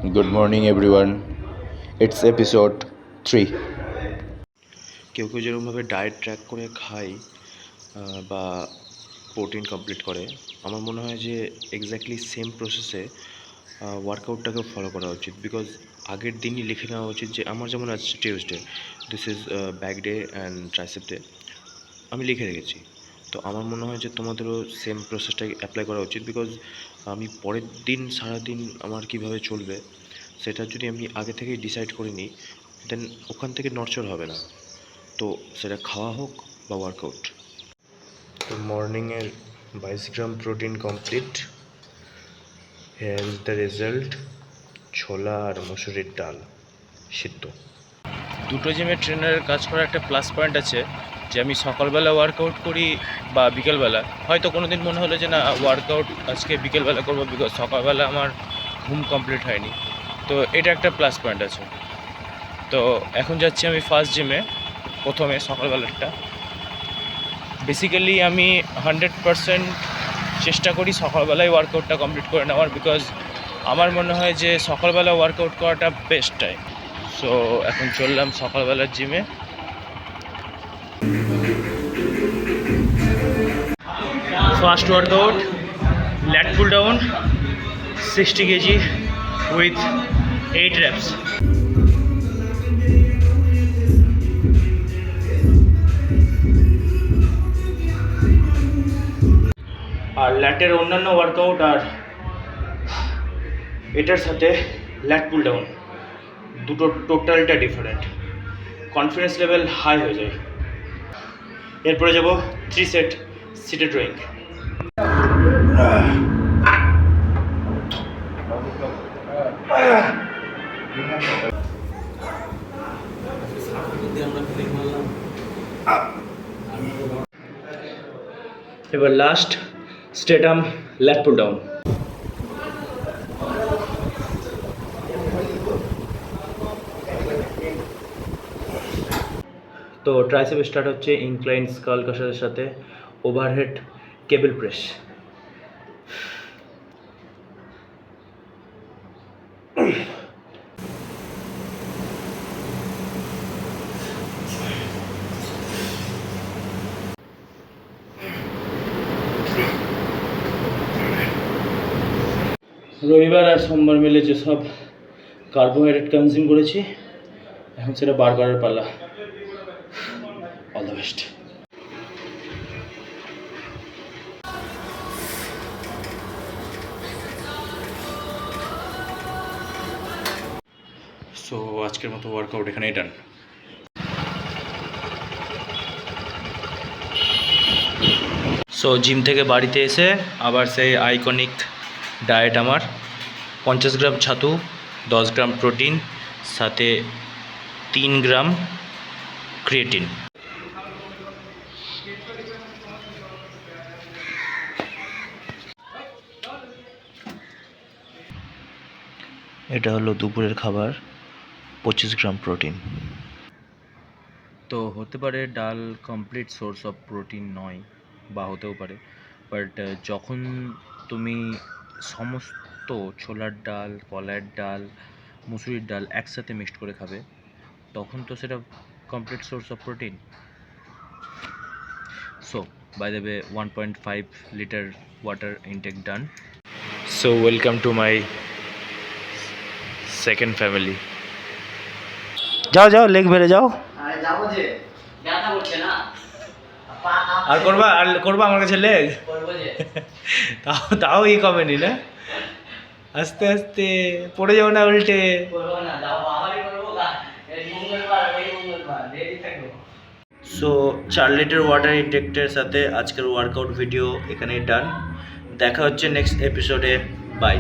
Good morning, everyone. It's episode 3. কেউ কেউ যেরকমভাবে ডায়েট ট্র্যাক করে খায় বা প্রোটিন কমপ্লিট করে, আমার মনে হয় যে এক্স্যাক্টলি সেম প্রসেসে ওয়ার্কআউটটাকেও ফলো করা উচিত। বিকজ আগের দিনই লিখে নেওয়া উচিত যে আমার যেমন আজকে Tuesday, this is back day and tricep day, আমি লিখে রেখেছি। তো আমার মনে হয় যে তোমাদেরও সেম প্রসেসটাকে অ্যাপ্লাই করা উচিত। বিকজ আমি পরের দিন সারাদিন আমার কীভাবে চলবে সেটা যদি আমি আগে থেকেই ডিসাইড করে নিই, দেন ওখান থেকে নড়চড় হবে না। তো সেটা খাওয়া হোক বা ওয়ার্কআউট। তো মর্নিংয়ের 22 gram protein complete. Hair is the result: ছোলা আর মসুরির ডাল সিদ্ধ। দুটো জিমের ট্রেনারের কাজ করার একটা প্লাস পয়েন্ট আছে যে আমি সকালবেলা ওয়ার্কআউট করি বা বিকেলবেলা। হয়তো কোনো দিন মনে হলো যে না, ওয়ার্কআউট আজকে বিকেলবেলা করবো, বিকজ সকালবেলা আমার ঘুম কমপ্লিট হয়নি। তো এটা একটা প্লাস পয়েন্ট আছে। তো এখন যাচ্ছি আমি ফার্স্ট জিমে, প্রথমে সকালবেলাটা। বেসিক্যালি আমি 100% চেষ্টা করি সকালবেলায় ওয়ার্কআউটটা কমপ্লিট করে নেওয়ার, বিকজ আমার মনে হয় যে সকালবেলা ওয়ার্কআউট করাটা বেস্ট টাইম। সো এখন চললাম সকালবেলার জিমে। First workout, ল্যাট pull down 60 kg with 8 reps। আর ল্যাটের অন্যান্য ওয়ার্কআউট আর এটার সাথে ল্যাট পুল ডাউন দুটো টোটালটা ডিফারেন্ট, কনফিডেন্স লেভেল হাই হয়ে যায়। এরপরে যাব 3 সেট সিটেড রোয়িং। এবার লাস্ট স্টেটাম ল্যাট পুল ডাউন। তো ট্রাইসেপ স্টার্ট হচ্ছে ইনক্লাইন স্কাল কাসারের সাথে ওভারহেড কেবল প্রেস। রবিবার আর সোমবার মিলে যেসব কার্বোহাইড্রেট কনজিউম করেছি, এখন সেটা বার করার পালা। All the best. সো আজকের মতো ওয়ার্কআউট এখানেই ডান। সো জিম থেকে বাড়িতে এসে আবার সেই আইকনিক ডায়েট আমার: 50 গ্রাম ছাতু, 10 গ্রাম প্রোটিন, সাথে 3 গ্রাম ক্রিয়েটিন। এটা হলো দুপুরের খাবার, 25 গ্রাম প্রোটিন। তো হতে পারে ডাল কমপ্লিট সোর্স অফ প্রোটিন নয়, বা হতেও পারে, বাট যখন তুমি সমস্ত ছোলার ডাল, কলাইয়ের ডাল, মুসুরির ডাল একসাথে মিক্সড করে খাবে, তখন তো সেটা complete source of protein. So by the way, 1.5 litre water intake done. So welcome to my second family. যাও যাও, লেগ বেড়ে যাও। আর করবা আমার কাছে লেগ? তাও ই কমেনি না, আস্তে আস্তে পড়ে যাও না উল্টে। সো 4 লিটার ওয়াটার ইনটেকের সাথে আজকের ওয়ার্কআউট ভিডিও এখানেই ডান। দেখা হচ্ছে নেক্সট এপিসোডে। বাই।